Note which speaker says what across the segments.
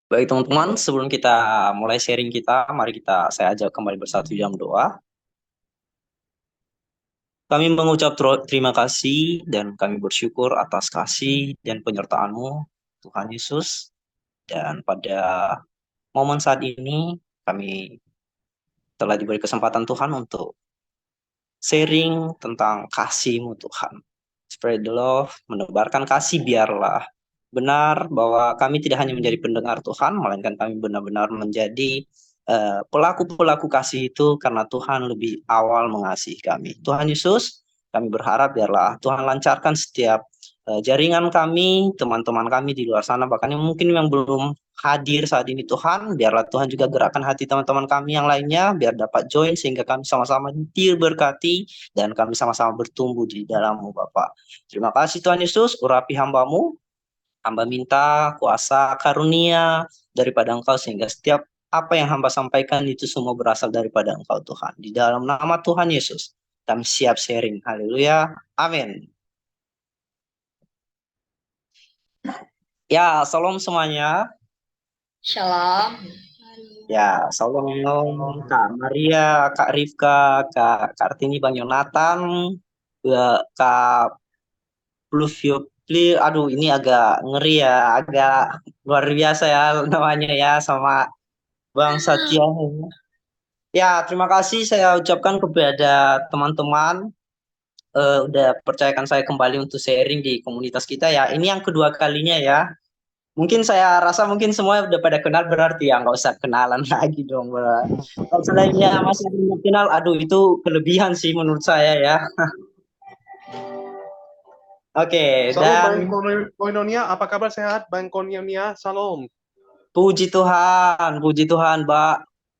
Speaker 1: Baik teman-teman, sebelum kita mulai sharing kita, mari saya ajak kembali bersatu dalam doa. Kami mengucap terima kasih dan kami bersyukur atas kasih dan penyertaan-Mu, Tuhan Yesus. Dan pada momen saat ini, kami telah diberi kesempatan Tuhan untuk sharing tentang kasih-Mu Tuhan. Spread the love, menebarkan kasih biarlah benar bahwa kami tidak hanya menjadi pendengar Tuhan, melainkan kami benar-benar menjadi pelaku-pelaku kasih itu karena Tuhan lebih awal mengasihi kami. Tuhan Yesus, kami berharap biarlah Tuhan lancarkan setiap jaringan kami, teman-teman kami di luar sana, bahkan yang mungkin yang belum hadir saat ini Tuhan, biarlah Tuhan juga gerakkan hati teman-teman kami yang lainnya, biar dapat join sehingga kami sama-sama diberkati dan kami sama-sama bertumbuh di dalam-Mu Bapa. Terima kasih Tuhan Yesus, urapi hamba-Mu, hamba minta kuasa karunia daripada Engkau sehingga setiap apa yang hamba sampaikan itu semua berasal daripada Engkau Tuhan. Di dalam nama Tuhan Yesus, kami siap sharing. Haleluya. Amin. Ya, salam semuanya.
Speaker 2: Shalom.
Speaker 1: Ya, salam Kak Maria, Kak Rifka, Kak Kartini, Bang Yonatan, Kak Pluvio. Aduh, ini agak ngeri ya, agak luar biasa ya namanya ya sama Bang Satya. Ya, terima kasih saya ucapkan kepada teman-teman udah percayakan saya kembali untuk sharing di komunitas kita ya. Ini yang kedua kalinya ya. Mungkin saya rasa mungkin semua udah pada kenal berarti ya nggak usah kenalan lagi dong. Kalau seandainya masih belum kenal, aduh itu kelebihan sih menurut saya ya. Oke,
Speaker 3: Salam Bang
Speaker 1: dan
Speaker 3: Koinonia, apa kabar sehat Bang Koinonia? Salam.
Speaker 1: puji Tuhan, Mbak.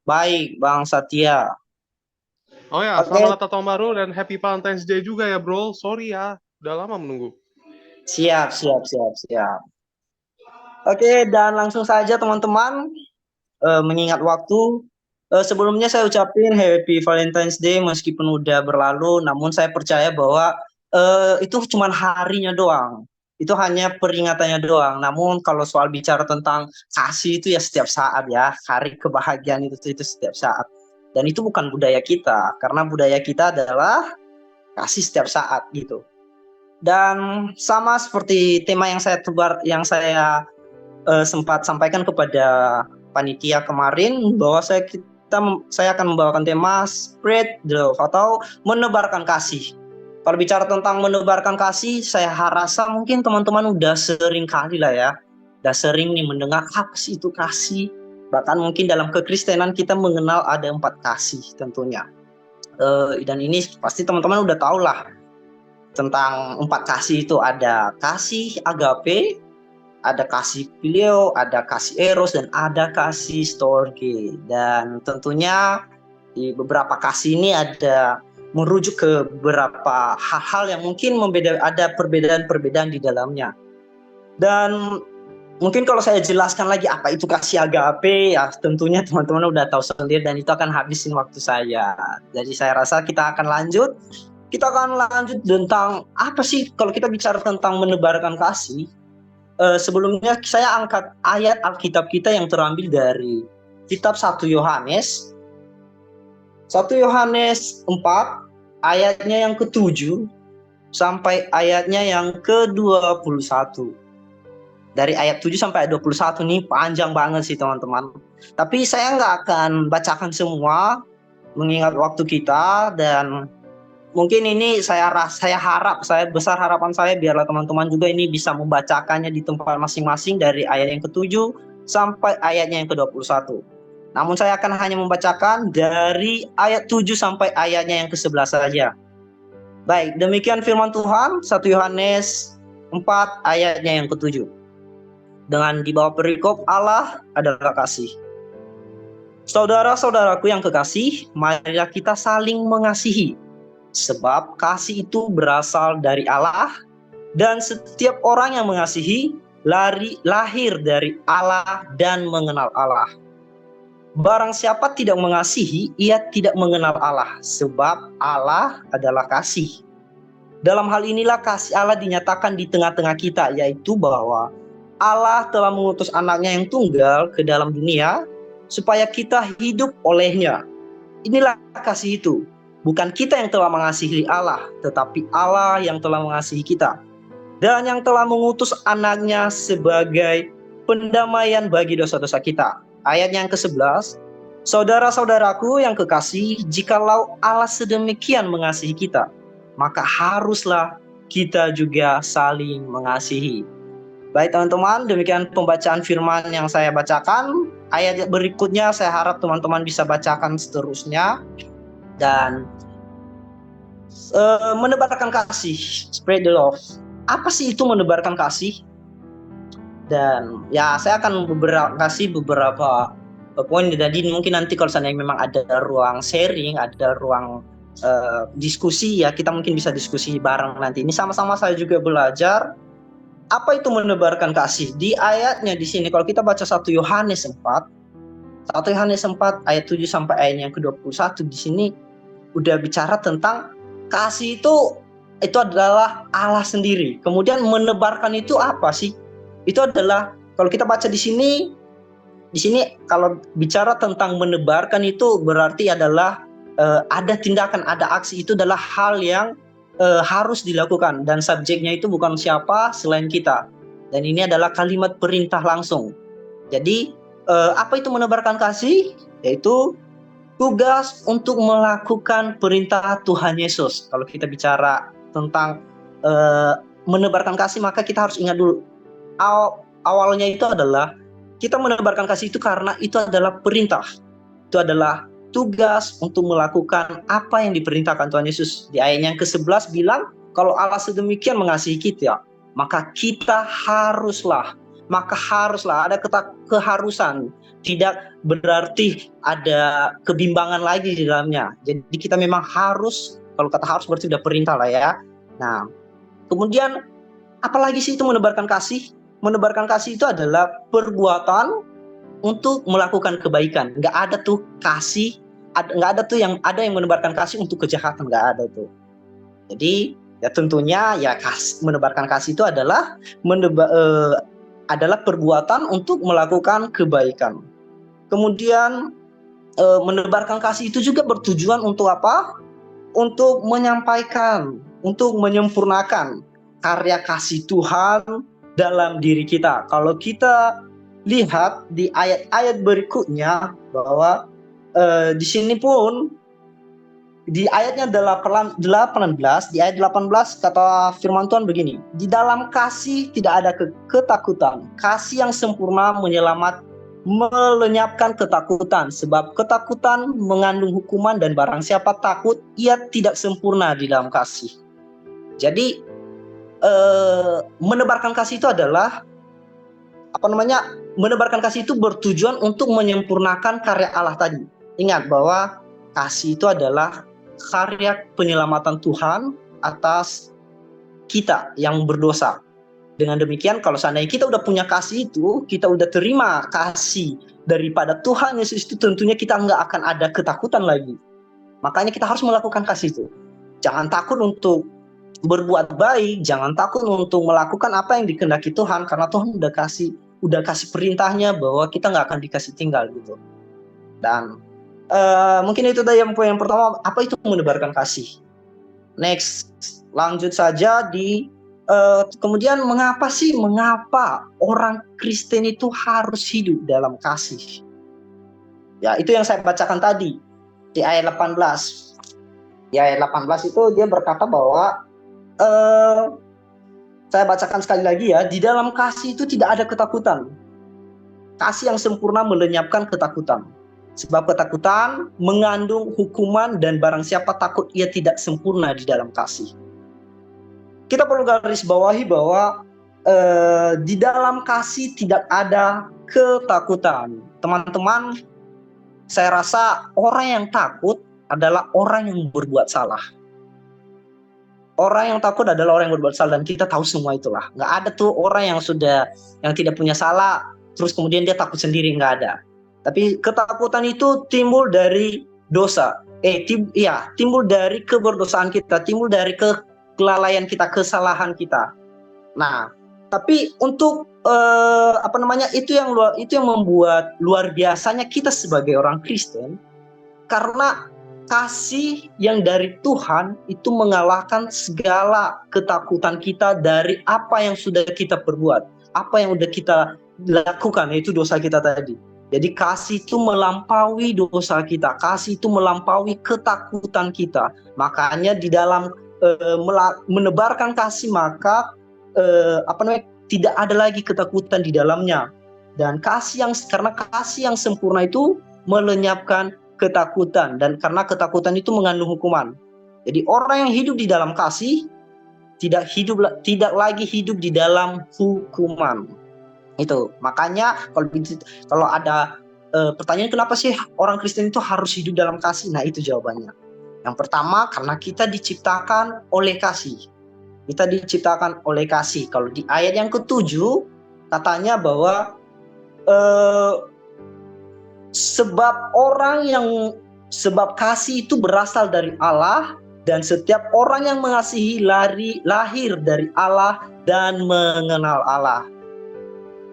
Speaker 1: Baik, Bang Satya.
Speaker 3: Oh ya,
Speaker 1: Oke,
Speaker 3: selamat Natal tahun baru dan Happy Valentine's Day juga ya bro. Sorry ya, udah lama menunggu.
Speaker 1: siap, siap, siap, siap. Oke, dan langsung saja teman-teman, mengingat waktu, sebelumnya saya ucapin Happy Valentine's Day meskipun udah berlalu, namun saya percaya bahwa itu cuma harinya doang. Itu hanya peringatannya doang. Namun kalau soal bicara tentang kasih itu ya setiap saat ya, hari kebahagiaan itu setiap saat. Dan itu bukan budaya kita, karena budaya kita adalah kasih setiap saat gitu. Dan sama seperti tema yang saya tebar, yang saya sempat sampaikan kepada panitia kemarin bahwa saya akan membawakan tema spread the love atau menebarkan kasih. Kalau bicara tentang menebarkan kasih, saya rasa mungkin teman-teman udah sering kali lah ya, udah sering nih mendengar apa sih itu kasih. Bahkan mungkin dalam kekristenan kita mengenal ada 4 kasih tentunya. Dan ini pasti teman-teman udah tahu lah tentang 4 kasih itu. Ada kasih agape, ada kasih filio, ada kasih eros, dan ada kasih storge. Dan tentunya di beberapa kasih ini ada merujuk ke beberapa hal-hal yang mungkin ada perbedaan-perbedaan di dalamnya. Dan mungkin kalau saya jelaskan lagi apa itu kasih agape, ya tentunya teman-teman udah tahu sendiri dan itu akan habisin waktu saya. Jadi saya rasa kita akan lanjut tentang apa sih kalau kita bicara tentang menebarkan kasih. Sebelumnya saya angkat ayat Alkitab kita yang terambil dari kitab 1 Yohanes 4 ayatnya yang ke-7 sampai ayatnya yang ke-21. Dari ayat 7 sampai ayat 21 nih panjang banget sih teman-teman. Tapi saya nggak akan bacakan semua mengingat waktu kita, dan mungkin ini saya besar harapan saya biarlah teman-teman juga ini bisa membacakannya di tempat masing-masing dari ayat yang ke-7 sampai ayatnya yang ke-21. Namun saya akan hanya membacakan dari ayat 7 sampai ayatnya yang ke-11 saja. Baik, demikian firman Tuhan 1 Yohanes 4 ayatnya yang ke-7. Dengan di bawah perikop Allah adalah kasih. Saudara-saudaraku yang kekasih, marilah kita saling mengasihi. Sebab kasih itu berasal dari Allah, dan setiap orang yang mengasihi lahir dari Allah dan mengenal Allah. Barang siapa tidak mengasihi, ia tidak mengenal Allah, sebab Allah adalah kasih. Dalam hal inilah kasih Allah dinyatakan di tengah-tengah kita, yaitu bahwa Allah telah mengutus anaknya yang tunggal ke dalam dunia supaya kita hidup olehnya. Inilah kasih itu. Bukan kita yang telah mengasihi Allah, tetapi Allah yang telah mengasihi kita. Dan yang telah mengutus anaknya sebagai pendamaian bagi dosa-dosa kita. Ayat yang ke-11, saudara-saudaraku yang kekasih, jikalau Allah sedemikian mengasihi kita, maka haruslah kita juga saling mengasihi. Baik teman-teman, demikian pembacaan firman yang saya bacakan. Ayat berikutnya saya harap teman-teman bisa bacakan seterusnya. Dan menebarkan kasih, spread the love. Apa sih itu menebarkan kasih? Dan ya saya akan kasih beberapa poin. Jadi mungkin nanti kalau seandainya memang ada ruang sharing, ada ruang diskusi, ya kita mungkin bisa diskusi bareng nanti. Ini sama-sama saya juga belajar. Apa itu menebarkan kasih? Di ayatnya di sini kalau kita baca 1 Yohanes 4 ayat 7 sampai ayat yang ke-21, di sini udah bicara tentang kasih itu adalah Allah sendiri. Kemudian menebarkan itu apa sih? Itu adalah kalau kita baca di sini kalau bicara tentang menebarkan itu berarti adalah ada tindakan, ada aksi, itu adalah hal yang harus dilakukan dan subjeknya itu bukan siapa selain kita. Dan ini adalah kalimat perintah langsung. Jadi apa itu menebarkan kasih? Yaitu tugas untuk melakukan perintah Tuhan Yesus. Kalau kita bicara tentang menebarkan kasih, maka kita harus ingat dulu awalnya itu adalah kita menebarkan kasih itu karena itu adalah perintah. Itu adalah tugas untuk melakukan apa yang diperintahkan Tuhan Yesus. Di ayat yang ke-11 bilang, kalau Allah sedemikian mengasihi kita, maka kita haruslah ada keharusan. Tidak berarti ada kebimbangan lagi di dalamnya. Jadi kita memang harus, kalau kata harus berarti udah perintah lah ya. Nah, kemudian apalagi sih itu menebarkan kasih? Menebarkan kasih itu adalah perbuatan untuk melakukan kebaikan. Nggak ada tuh kasih, nggak ada tuh yang menebarkan kasih untuk kejahatan, nggak ada tuh. Jadi ya tentunya ya menebarkan kasih itu adalah adalah perbuatan untuk melakukan kebaikan. Kemudian menebarkan kasih itu juga bertujuan untuk apa? Untuk menyampaikan, untuk menyempurnakan karya kasih Tuhan dalam diri kita. Kalau kita lihat di ayat-ayat berikutnya bahwa di sini pun di ayatnya 18, di ayat 18 kata firman Tuhan begini, di dalam kasih tidak ada ketakutan, kasih yang sempurna melenyapkan ketakutan, sebab ketakutan mengandung hukuman dan barang siapa takut ia tidak sempurna di dalam kasih. Jadi menebarkan kasih itu adalah menebarkan kasih itu bertujuan untuk menyempurnakan karya Allah tadi. Ingat bahwa kasih itu adalah karya penyelamatan Tuhan atas kita yang berdosa. Dengan demikian kalau seandainya kita udah punya kasih itu, kita udah terima kasih daripada Tuhan Yesus itu, tentunya kita nggak akan ada ketakutan lagi. Makanya kita harus melakukan kasih itu. Jangan takut untuk berbuat baik, jangan takut untuk melakukan apa yang dikehendaki Tuhan, karena Tuhan udah kasih perintahnya bahwa kita nggak akan dikasih tinggal gitu. Dan mungkin itu tadi yang poin yang pertama, apa itu menebarkan kasih. Next, lanjut saja di kemudian mengapa orang Kristen itu harus hidup dalam kasih? Ya, itu yang saya bacakan tadi di ayat 18. Di ayat 18 itu dia berkata bahwa saya bacakan sekali lagi ya, di dalam kasih itu tidak ada ketakutan. Kasih yang sempurna melenyapkan ketakutan. Sebab ketakutan mengandung hukuman dan barang siapa takut ia tidak sempurna di dalam kasih. Kita perlu garis bawahi bahwa di dalam kasih tidak ada ketakutan. Teman-teman, saya rasa orang yang takut adalah orang yang berbuat salah. Orang yang takut adalah orang yang berbuat salah, dan kita tahu semua itulah. Nggak ada tuh orang yang tidak punya salah, terus kemudian dia takut sendiri, nggak ada. Tapi ketakutan itu timbul dari dosa. Timbul dari keberdosaan kita, timbul dari kelalaian kita, kesalahan kita. Nah, tapi untuk itu yang membuat luar biasanya kita sebagai orang Kristen, karena kasih yang dari Tuhan itu mengalahkan segala ketakutan kita dari apa yang sudah kita perbuat, apa yang sudah kita lakukan, yaitu dosa kita tadi. Jadi kasih itu melampaui dosa kita, kasih itu melampaui ketakutan kita. Makanya di dalam menebarkan kasih, maka tidak ada lagi ketakutan di dalamnya. Dan karena kasih yang sempurna itu melenyapkan ketakutan, dan karena ketakutan itu mengandung hukuman. Jadi orang yang hidup di dalam kasih tidak lagi hidup di dalam hukuman. Itu makanya kalau ada pertanyaan kenapa sih orang Kristen itu harus hidup dalam kasih, nah itu jawabannya. Yang pertama, karena kita diciptakan oleh kasih. Kita diciptakan oleh kasih. Kalau di ayat yang ke-7 katanya bahwa sebab kasih itu berasal dari Allah, dan setiap orang yang mengasihi lahir dari Allah dan mengenal Allah.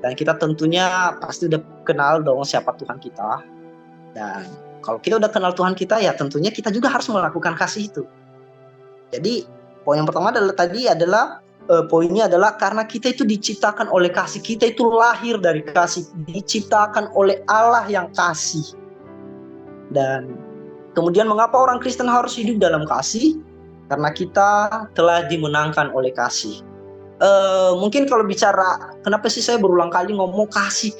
Speaker 1: Dan kita tentunya pasti udah kenal dong siapa Tuhan kita. Dan kalau kita udah kenal Tuhan kita, ya tentunya kita juga harus melakukan kasih itu. Jadi poin yang pertama poinnya adalah karena kita itu diciptakan oleh kasih, kita itu lahir dari kasih, diciptakan oleh Allah yang kasih. Dan kemudian mengapa orang Kristen harus hidup dalam kasih? Karena kita telah dimenangkan oleh kasih. Mungkin kalau bicara kenapa sih saya berulang kali ngomong kasih.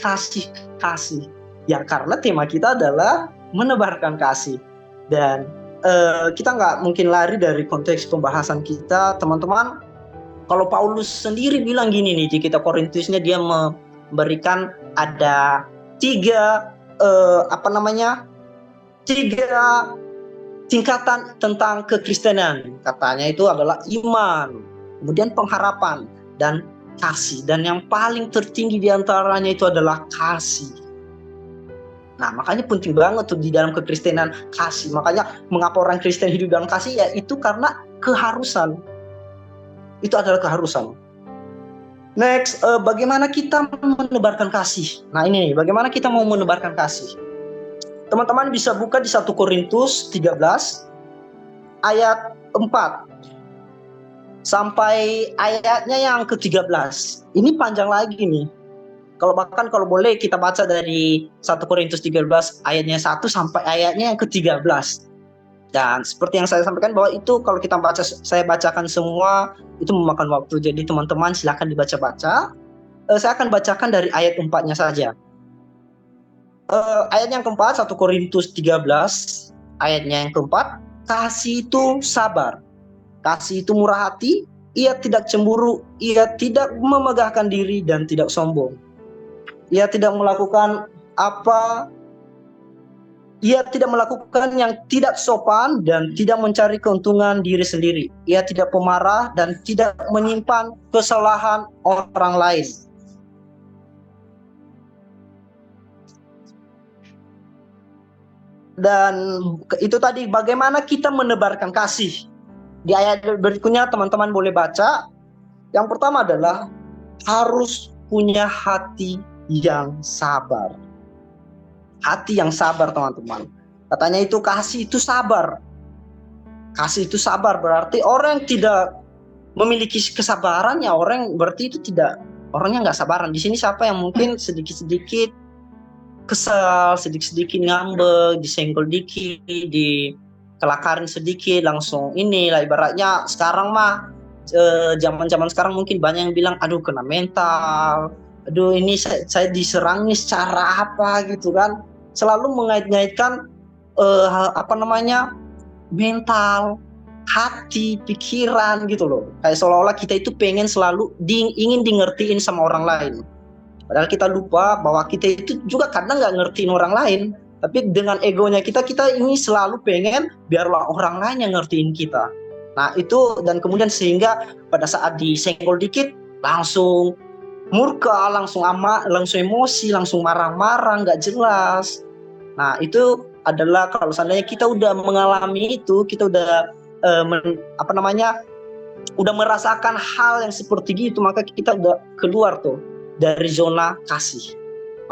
Speaker 1: Ya karena tema kita adalah menebarkan kasih. Dan kita nggak mungkin lari dari konteks pembahasan kita, teman-teman. Kalau Paulus sendiri bilang gini nih di kitab Korintusnya, dia memberikan ada tiga tingkatan tentang kekristenan. Katanya itu adalah iman, kemudian pengharapan, dan kasih. Dan yang paling tertinggi di antaranya itu adalah kasih. Nah, makanya penting banget tuh di dalam kekristenan kasih. Makanya mengapa orang Kristen hidup dalam kasih, ya itu karena keharusan. Itu adalah keharusan. Next, bagaimana kita menebarkan kasih? Nah ini nih, bagaimana kita mau menebarkan kasih? Teman-teman bisa buka di 1 Korintus 13 ayat 4 sampai ayatnya yang ke-13. Ini panjang lagi nih. Kalau boleh kita baca dari 1 Korintus 13 ayatnya 1 sampai ayatnya yang ke-13. Dan seperti yang saya sampaikan bahwa itu kalau saya bacakan semua itu memakan waktu. Jadi teman-teman silakan dibaca-baca. Saya akan bacakan dari ayat 4-nya saja. Ayat yang keempat, 1 Korintus 13 ayatnya yang keempat, kasih itu sabar, kasih itu murah hati, ia tidak cemburu, ia tidak memegahkan diri dan tidak sombong. Ia tidak melakukan yang tidak sopan dan tidak mencari keuntungan diri sendiri. Ia tidak pemarah dan tidak menyimpan kesalahan orang lain. Dan itu tadi bagaimana kita menebarkan kasih. Di ayat berikutnya teman-teman boleh baca. Yang pertama adalah harus punya hati yang sabar. Hati yang sabar, teman-teman. Katanya itu kasih itu sabar. Kasih itu sabar berarti orang yang tidak memiliki kesabaran, ya orang berarti itu orangnya nggak sabaran. Di sini siapa yang mungkin sedikit-sedikit kesal, sedikit-sedikit ngambek, disenggol dikit, dikelakarin sedikit, langsung inilah ibaratnya sekarang mah zaman-zaman sekarang mungkin banyak yang bilang aduh kena mental, aduh ini saya diserang nih secara apa gitu kan, selalu mengait-ngaitkan mental, hati, pikiran gitu loh, kayak seolah-olah kita itu pengen selalu ingin dingertiin sama orang lain. Padahal kita lupa bahwa kita itu juga kadang nggak ngertiin orang lain, tapi dengan egonya kita ini selalu pengen biarlah orang lain yang ngertiin kita. Nah itu, dan kemudian sehingga pada saat disenggol dikit langsung murka, langsung emosi, langsung marah-marah, nggak jelas. Nah itu adalah kalau seandainya kita udah mengalami itu, kita udah udah merasakan hal yang seperti gitu, maka kita udah keluar tuh dari zona kasih.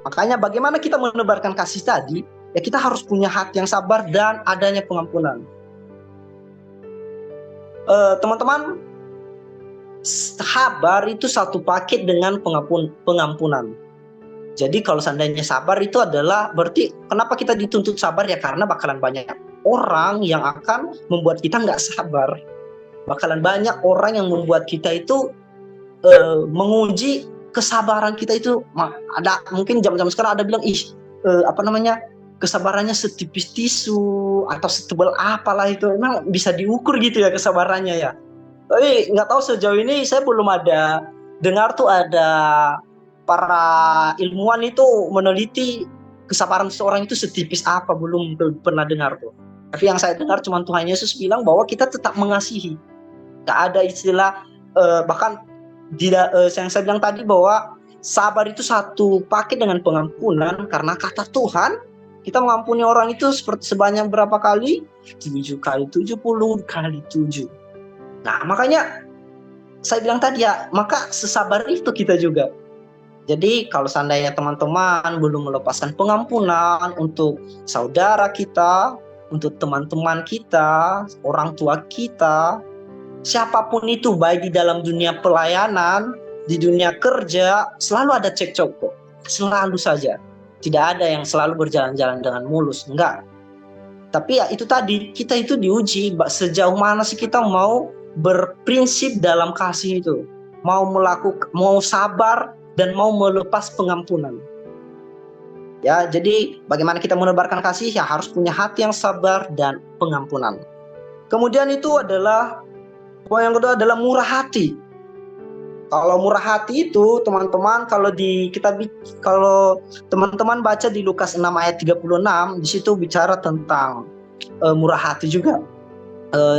Speaker 1: Makanya bagaimana kita menebarkan kasih tadi, ya kita harus punya hati yang sabar dan adanya pengampunan. Teman-teman, sabar itu satu paket dengan pengampunan. Jadi kalau seandainya sabar itu adalah berarti kenapa kita dituntut sabar ya karena bakalan banyak orang yang akan membuat kita nggak sabar. Bakalan banyak orang yang membuat kita itu menguji kesabaran kita itu. Ada mungkin zaman-zaman sekarang ada bilang kesabarannya setipis tisu atau setebal apalah itu, memang bisa diukur gitu ya kesabarannya ya. Tapi nggak tahu sejauh ini saya belum ada dengar tuh ada para ilmuwan itu meneliti kesabaran seseorang itu setipis apa, belum pernah dengar tuh. Tapi yang saya dengar cuma Tuhan Yesus bilang bahwa kita tetap mengasihi. Nggak ada istilah bahkan tidak yang saya bilang tadi bahwa sabar itu satu paket dengan pengampunan karena kata Tuhan kita mengampuni orang itu sebanyak berapa kali? 7 kali 70 kali 7. Nah makanya saya bilang tadi ya, maka sesabar itu kita juga. Jadi kalau seandainya teman-teman belum melepaskan pengampunan untuk saudara kita, untuk teman-teman kita, orang tua kita, siapapun itu, baik di dalam dunia pelayanan, di dunia kerja, selalu ada cekcok kok. Selalu saja. Tidak ada yang selalu berjalan-jalan dengan mulus, enggak. Tapi ya itu tadi, kita itu diuji sejauh mana sih kita mau berprinsip dalam kasih itu. Mau sabar dan mau melepas pengampunan. Ya, jadi bagaimana kita menebarkan kasih ya harus punya hati yang sabar dan pengampunan. Kemudian itu adalah poin yang kedua adalah murah hati. Kalau murah hati itu teman-teman kalau teman-teman baca di Lukas 6 ayat 36, di situ bicara tentang murah hati juga.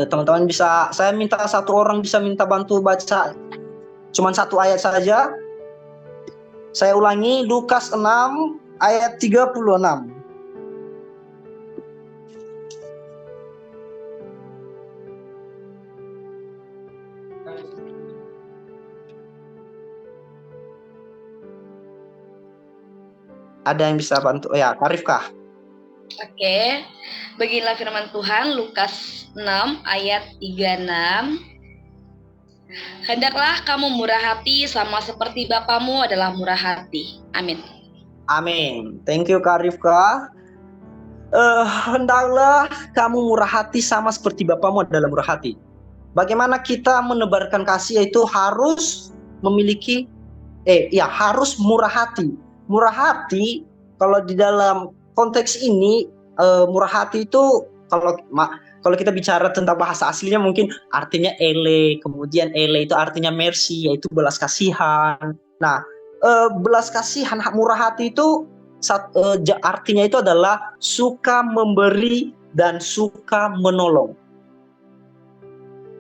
Speaker 1: Teman-teman saya minta satu orang bisa minta bantu baca cuman satu ayat saja. Saya ulangi, Lukas 6 ayat 36. Ada yang bisa bantu? Ya, Karifkah?
Speaker 2: Oke. Beginilah firman Tuhan, Lukas 6 ayat 36. Hendaklah kamu murah hati sama seperti Bapamu adalah murah hati. Amin.
Speaker 1: Amin. Thank you Karifka. Hendaklah kamu murah hati sama seperti Bapamu adalah murah hati. Bagaimana kita menebarkan kasih itu harus memiliki harus murah hati. Murah hati kalau di dalam konteks ini murah hati itu kalau kita bicara tentang bahasa aslinya mungkin artinya ele, kemudian ele itu artinya mercy, yaitu belas kasihan. Nah, belas kasihan, murah hati itu artinya itu adalah suka memberi dan suka menolong.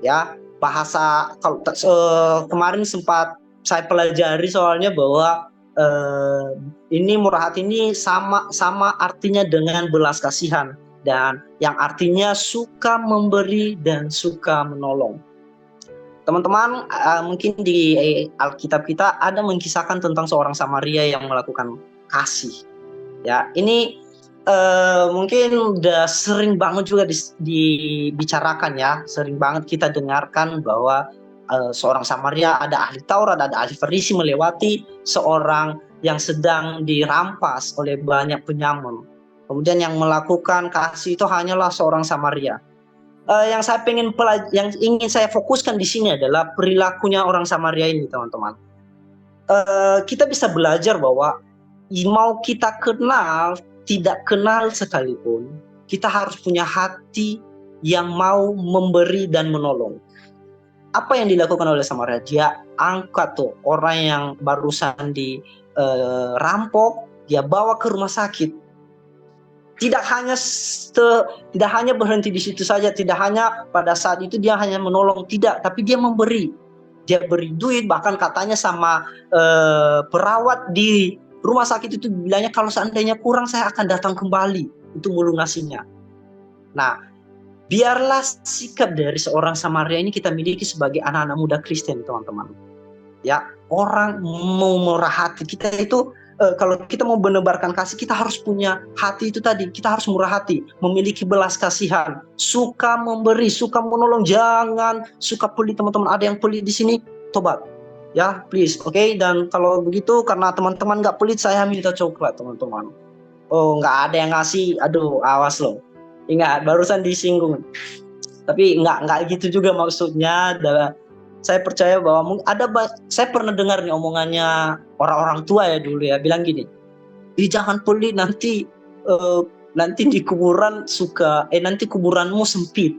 Speaker 1: Ya, bahasa kemarin sempat saya pelajari soalnya bahwa ini murah hati ini sama artinya dengan belas kasihan dan yang artinya suka memberi dan suka menolong. Teman-teman, mungkin di Alkitab kita ada mengisahkan tentang seorang Samaria yang melakukan kasih. Ya, ini mungkin udah sering banget juga dibicarakan ya, sering banget kita dengarkan bahwa seorang Samaria, ada ahli Taurat, ada ahli Farisi melewati seorang yang sedang dirampas oleh banyak penyamun. Kemudian yang melakukan kasih itu hanyalah seorang Samaria. Yang ingin saya fokuskan di sini adalah perilakunya orang Samaria ini, teman-teman. Kita bisa belajar bahwa mau kita kenal, tidak kenal sekalipun, kita harus punya hati yang mau memberi dan menolong. Apa yang dilakukan oleh Samaria? Dia angkat tuh orang yang barusan dirampok, dia bawa ke rumah sakit. Tidak hanya berhenti di situ saja, tidak hanya pada saat itu dia hanya menolong, tidak, tapi dia memberi. Dia beri duit, bahkan katanya sama perawat di rumah sakit itu bilangnya kalau seandainya kurang saya akan datang kembali untuk melunasinya. Nah, biarlah sikap dari seorang Samaria ini kita miliki sebagai anak-anak muda Kristen, teman-teman. Ya, orang mau murah hati. Kita itu kalau kita mau menebarkan kasih, kita harus punya hati itu tadi. Kita harus murah hati, memiliki belas kasihan, suka memberi, suka menolong. Jangan suka pelit, teman-teman. Ada yang pelit di sini, tobat. Ya, please, oke. Dan kalau begitu, karena teman-teman nggak pelit, saya minta coklat, teman-teman. Oh, nggak ada yang ngasih. Aduh, awas loh. Ingat, barusan disinggung. Tapi nggak gitu juga maksudnya. Saya percaya bahwa saya pernah dengar nih omongannya orang-orang tua ya dulu ya, bilang gini, jangan pelit, nanti di kuburan nanti kuburanmu sempit.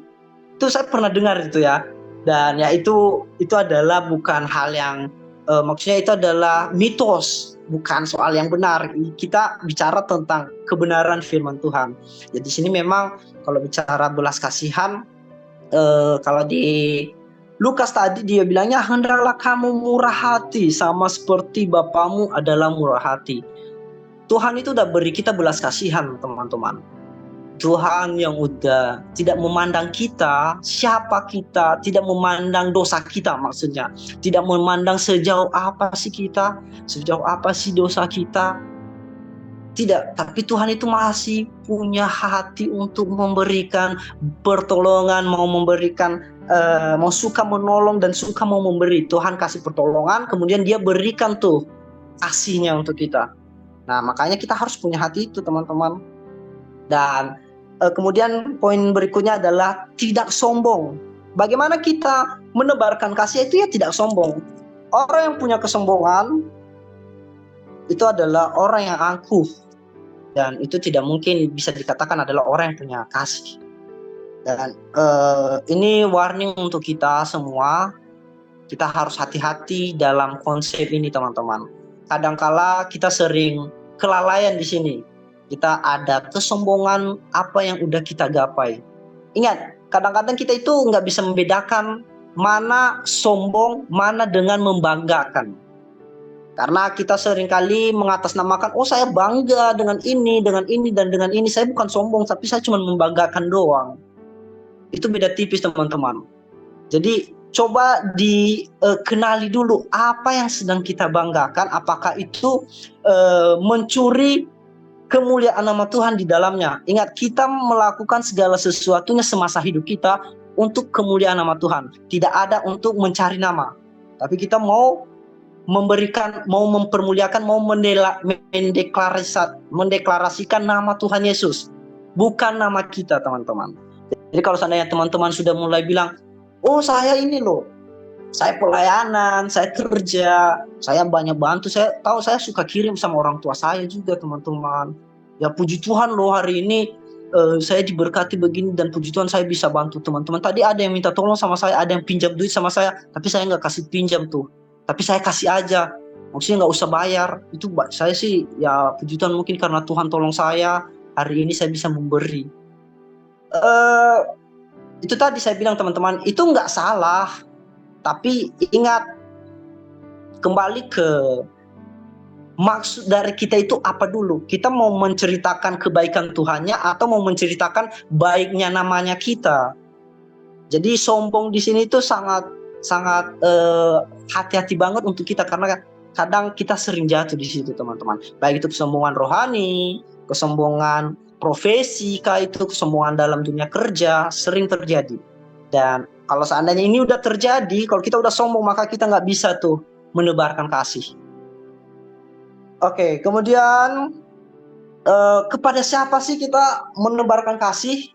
Speaker 1: Itu saya pernah dengar itu ya. Dan ya itu adalah bukan hal yang maksudnya itu adalah mitos, bukan soal yang benar. Kita bicara tentang kebenaran firman Tuhan. Jadi di sini memang kalau bicara belas kasihan, kalau di Lukas tadi dia bilangnya, hendaklah kamu murah hati sama seperti Bapamu adalah murah hati. Tuhan itu udah beri kita belas kasihan, teman-teman. Tuhan yang udah tidak memandang kita, siapa kita, tidak memandang dosa kita maksudnya. Tidak memandang sejauh apa sih kita, sejauh apa sih dosa kita. Tidak, tapi Tuhan itu masih punya hati untuk memberikan pertolongan, mau suka menolong dan suka mau memberi. Tuhan kasih pertolongan, kemudian dia berikan tuh kasihnya untuk kita. Nah, makanya kita harus punya hati itu, teman-teman. Dan kemudian poin berikutnya adalah tidak sombong. Bagaimana kita menebarkan kasih itu ya tidak sombong. Orang yang punya kesombongan itu adalah orang yang angkuh. Dan itu tidak mungkin bisa dikatakan adalah orang yang punya kasih. Dan ini warning untuk kita semua. Kita harus hati-hati dalam konsep ini, teman-teman. Kadangkala kita sering kelalaian di sini. Kita ada kesombongan apa yang udah kita gapai. Ingat, kadang-kadang kita itu nggak bisa membedakan mana sombong, mana dengan membanggakan. Karena kita seringkali mengatasnamakan, oh saya bangga dengan ini, dan dengan ini. Saya bukan sombong, tapi saya cuma membanggakan doang. Itu beda tipis, teman-teman. Jadi coba dikenali dulu apa yang sedang kita banggakan. Apakah itu mencuri kemuliaan nama Tuhan di dalamnya. Ingat, kita melakukan segala sesuatunya semasa hidup kita untuk kemuliaan nama Tuhan. Tidak ada untuk mencari nama. Tapi kita mau memberikan, mau mempermuliakan, mau mendeklarasikan nama Tuhan Yesus, bukan nama kita, teman-teman. Jadi kalau seandainya teman-teman sudah mulai bilang, oh saya ini loh, saya pelayanan, saya kerja, saya banyak bantu, saya tahu saya suka kirim sama orang tua saya juga, teman-teman. Ya puji Tuhan loh, hari ini saya diberkati begini dan puji Tuhan saya bisa bantu teman-teman. Tadi ada yang minta tolong sama saya, ada yang pinjam duit sama saya, tapi saya nggak kasih pinjam tuh. Tapi saya kasih aja, maksudnya nggak usah bayar. Itu saya sih ya puji Tuhan, mungkin karena Tuhan tolong saya, hari ini saya bisa memberi. Itu tadi saya bilang, teman-teman, itu nggak salah. Tapi ingat, kembali ke maksud dari kita itu apa dulu. Kita mau menceritakan kebaikan Tuhannya atau mau menceritakan baiknya namanya kita. Jadi sombong di sini itu sangat hati-hati banget untuk kita, karena kadang kita sering jatuh di situ, teman-teman. Baik itu kesombongan rohani, kesombongan profesi, itu kesombongan dalam dunia kerja, sering terjadi. Dan kalau seandainya ini udah terjadi, kalau kita udah sombong, maka kita nggak bisa tuh menebarkan kasih. Oke, kemudian kepada siapa sih kita menebarkan kasih?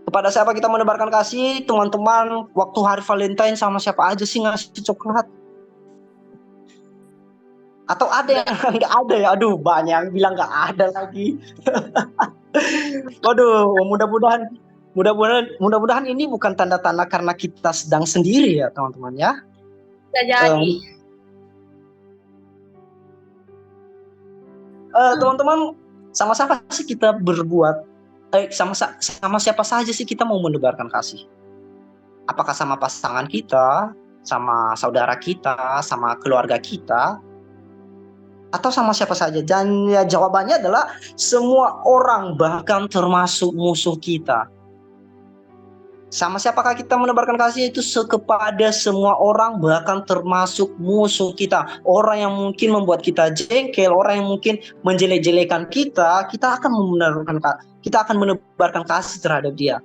Speaker 1: Kepada siapa kita menebarkan kasih, teman-teman? Waktu hari Valentine sama siapa aja sih ngasih coklat? Atau ada yang nggak ada ya? Aduh, banyak yang bilang nggak ada lagi. Waduh, mudah-mudahan ini bukan tanda-tanda karena kita sedang sendiri ya, teman-teman ya.
Speaker 2: Bisa jadi.
Speaker 1: Teman-teman, sama siapa sih kita berbuat? Sama siapa saja sih kita mau menebarkan kasih? Apakah sama pasangan kita, sama saudara kita, sama keluarga kita, atau sama siapa saja? Dan ya jawabannya adalah semua orang, bahkan termasuk musuh kita. Sama siapakah kita menebarkan kasih itu kepada semua orang, bahkan termasuk musuh kita. Orang yang mungkin membuat kita jengkel, orang yang mungkin menjelek-jelekan kita, kita akan menebarkan kasih terhadap dia.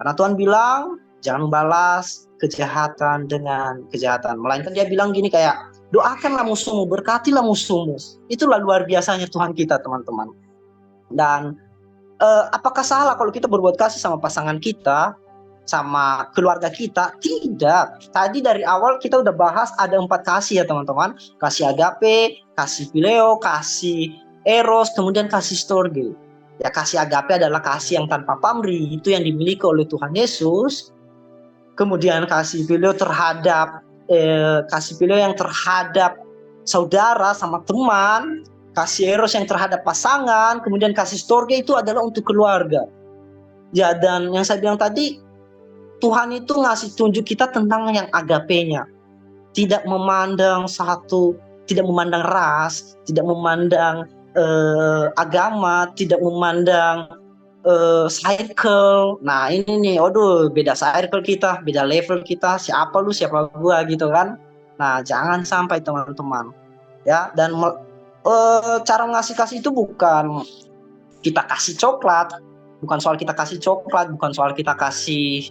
Speaker 1: Karena Tuhan bilang, jangan balas kejahatan dengan kejahatan. Melainkan dia bilang gini kayak, doakanlah musuhmu, berkatilah musuhmu. Itulah luar biasanya Tuhan kita, teman-teman. Dan apakah salah kalau kita berbuat kasih sama pasangan kita, sama keluarga kita? Tidak. Tadi dari awal kita udah bahas ada 4 kasih ya teman-teman. Kasih agape, kasih phileo, kasih eros, kemudian kasih storge. Ya, kasih agape adalah kasih yang tanpa pamrih, itu yang dimiliki oleh Tuhan Yesus. Kemudian kasih phileo yang terhadap saudara sama teman, kasih eros yang terhadap pasangan, kemudian kasih storge itu adalah untuk keluarga. Ya, dan yang saya bilang tadi, Tuhan itu ngasih tunjuk kita tentang yang agapenya. Tidak memandang tidak memandang ras, tidak memandang agama, tidak memandang circle. Nah ini nih, beda circle kita, beda level kita, siapa lu, siapa gua gitu kan. Nah jangan sampai teman-teman. Ya, dan cara ngasih kasih itu bukan kita kasih coklat, bukan soal kita kasih coklat, bukan soal kita kasih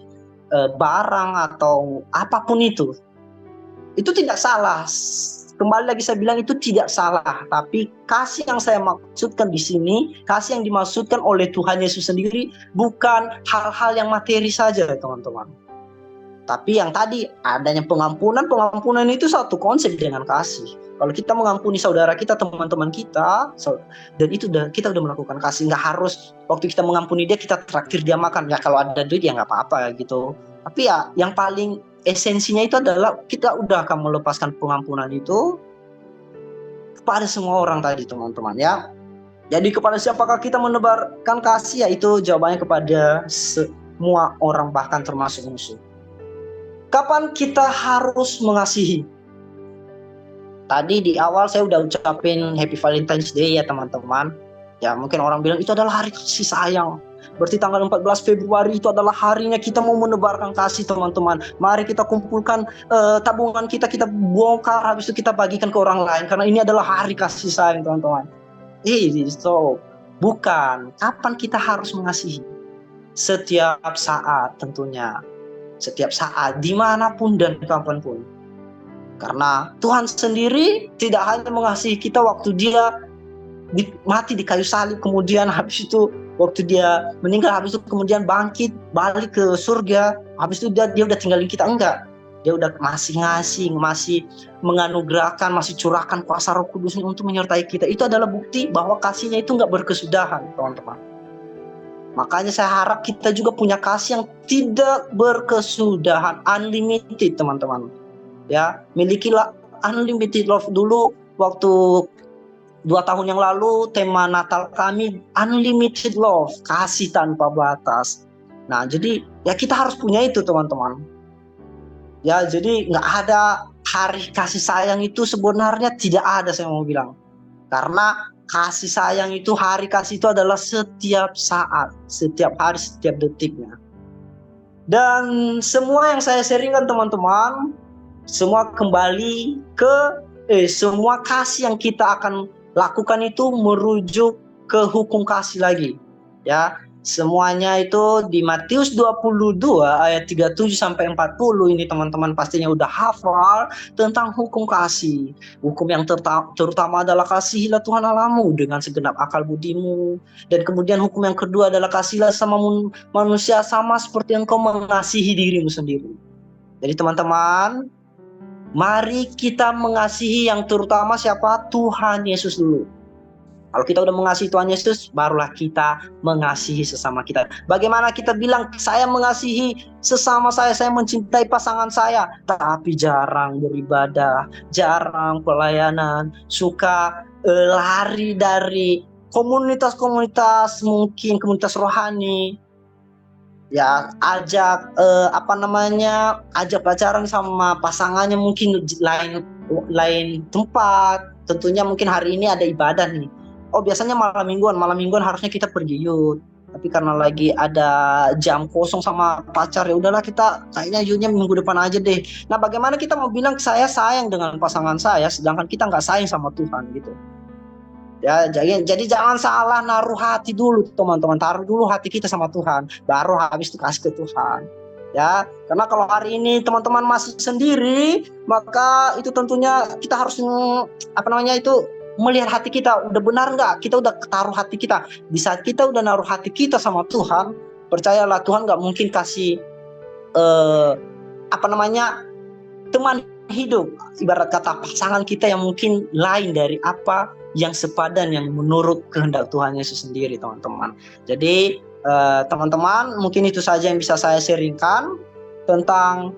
Speaker 1: barang atau apapun itu tidak salah. Kembali lagi saya bilang itu tidak salah, tapi kasih yang saya maksudkan di sini, kasih yang dimaksudkan oleh Tuhan Yesus sendiri bukan hal-hal yang materi saja teman-teman, tapi yang tadi adanya pengampunan itu satu konsep dengan kasih. Kalau kita mengampuni saudara kita, teman-teman kita, dan itu kita udah melakukan kasih. Nggak harus waktu kita mengampuni dia kita traktir dia makan. Ya kalau ada duit ya nggak apa-apa gitu. Tapi ya yang paling esensinya itu adalah kita udah akan melepaskan pengampunan itu kepada semua orang tadi teman-teman ya. Jadi kepada siapakah kita menebarkan kasih? Yaitu jawabannya kepada semua orang, bahkan termasuk musuh. Kapan kita harus mengasihi? Tadi di awal saya udah ucapin Happy Valentine's Day ya teman-teman. Ya mungkin orang bilang itu adalah hari kasih sayang. Berarti tanggal 14 Februari itu adalah harinya kita mau menebarkan kasih teman-teman. Mari kita kumpulkan tabungan kita bongkar, habis itu kita bagikan ke orang lain. Karena ini adalah hari kasih sayang teman-teman. Bukan. Kapan kita harus mengasihi? Setiap saat tentunya. Setiap saat, dimanapun dan kapanpun. Karena Tuhan sendiri tidak hanya mengasihi kita waktu dia mati di kayu salib, kemudian habis itu waktu dia meninggal, habis itu kemudian bangkit balik ke surga, habis itu dia udah tinggalin kita. Enggak, dia udah masih ngasih, masih menganugerahkan, masih curahkan kuasa Roh Kudusnya untuk menyertai kita. Itu adalah bukti bahwa kasihnya itu enggak berkesudahan teman-teman. Makanya saya harap kita juga punya kasih yang tidak berkesudahan, unlimited teman-teman. Ya, milikilah unlimited love. Dulu waktu 2 tahun yang lalu tema Natal kami unlimited love, kasih tanpa batas. Nah, jadi ya kita harus punya itu teman-teman. Ya, jadi nggak ada hari kasih sayang itu sebenarnya tidak ada, saya mau bilang. Karena kasih sayang itu, hari kasih itu adalah setiap saat, setiap hari, setiap detiknya. Dan semua yang saya sharingkan teman-teman, semua kembali ke semua kasih yang kita akan lakukan itu merujuk ke hukum kasih lagi. Ya, semuanya itu di Matius 22 ayat 37 sampai 40 ini teman-teman pastinya udah hafal tentang hukum kasih. Hukum yang terutama adalah kasihilah Tuhan Allahmu dengan segenap akal budimu. Dan kemudian hukum yang kedua adalah kasihilah sama manusia sama seperti engkau mengasihi dirimu sendiri. Jadi teman-teman, mari kita mengasihi yang terutama siapa? Tuhan Yesus dulu. Kalau kita udah mengasihi Tuhan Yesus, barulah kita mengasihi sesama kita. Bagaimana kita bilang, saya mengasihi sesama saya mencintai pasangan saya, tapi jarang beribadah, jarang pelayanan, suka lari dari komunitas-komunitas, mungkin komunitas rohani. Ya, ajak ajak pacaran sama pasangannya mungkin lain tempat. Tentunya mungkin hari ini ada ibadah nih. Oh, biasanya malam mingguan harusnya kita pergi youth. Tapi karena lagi ada jam kosong sama pacar, ya udahlah kita kayaknya Yunya minggu depan aja deh. Nah, bagaimana kita mau bilang saya sayang dengan pasangan saya sedangkan kita nggak sayang sama Tuhan gitu. Ya, jadi jangan salah naruh hati dulu teman-teman, taruh dulu hati kita sama Tuhan, baru habis itu kasih ke Tuhan. Ya, karena kalau hari ini teman-teman masih sendiri, maka itu tentunya kita harus melihat hati kita udah benar nggak, kita udah taruh hati kita. Di saat kita udah naruh hati kita sama Tuhan, percayalah Tuhan nggak mungkin kasih teman hidup, ibarat kata pasangan kita yang mungkin lain dari apa yang sepadan yang menurut kehendak Tuhan Yesus sendiri, teman-teman. Jadi teman-teman, mungkin itu saja yang bisa saya sharingkan tentang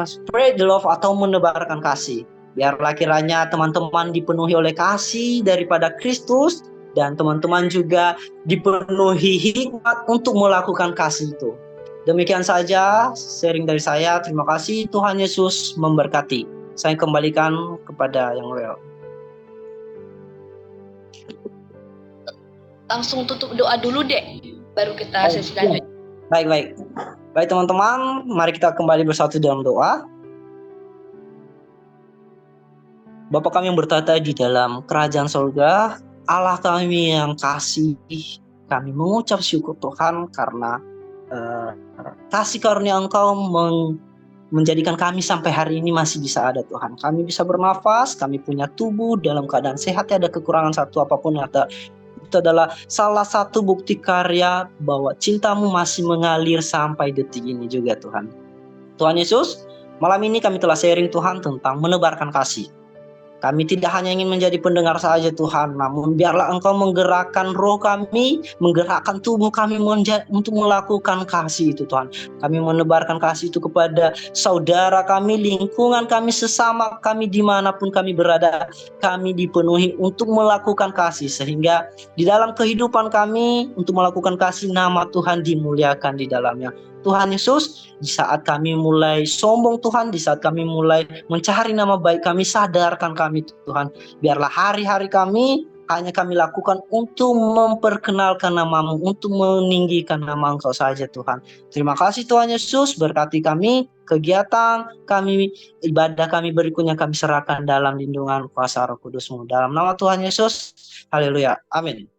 Speaker 1: spread the love atau menebarkan kasih. Biarlah kiranya teman-teman dipenuhi oleh kasih daripada Kristus, dan teman-teman juga dipenuhi hikmat untuk melakukan kasih itu. Demikian saja sharing dari saya. Terima kasih, Tuhan Yesus memberkati. Saya kembalikan kepada yang well.
Speaker 2: Langsung tutup doa dulu deh, baru kita sesi lanjut.
Speaker 1: Baik teman-teman, mari kita kembali bersatu dalam doa. Bapa kami yang bertata di dalam kerajaan surga, Allah kami yang kasih, kami mengucap syukur Tuhan karena kasih karunia Engkau menjadikan kami sampai hari ini masih bisa ada, Tuhan. Kami bisa bernafas, kami punya tubuh dalam keadaan sehat, ada kekurangan satu apapun ada. Itu adalah salah satu bukti karya bahwa cintamu masih mengalir sampai detik ini juga, Tuhan. Tuhan Yesus, malam ini kami telah sharing Tuhan tentang menebarkan kasih. Kami tidak hanya ingin menjadi pendengar saja, Tuhan, namun biarlah Engkau menggerakkan roh kami, menggerakkan tubuh kami untuk melakukan kasih itu, Tuhan. Kami menebarkan kasih itu kepada saudara kami, lingkungan kami, sesama kami, dimanapun kami berada. Kami dipenuhi untuk melakukan kasih, sehingga di dalam kehidupan kami untuk melakukan kasih, nama Tuhan dimuliakan di dalamnya. Tuhan Yesus, di saat kami mulai sombong, Tuhan, di saat kami mulai mencari nama baik kami, sadarkan kami, Tuhan. Biarlah hari-hari kami hanya kami lakukan untuk memperkenalkan nama-Mu, untuk meninggikan nama Engkau saja, Tuhan. Terima kasih Tuhan Yesus, berkati kami, kegiatan kami, ibadah kami berikutnya kami serahkan dalam lindungan kuasa Roh Kudus-Mu. Dalam nama Tuhan Yesus, haleluya, amin.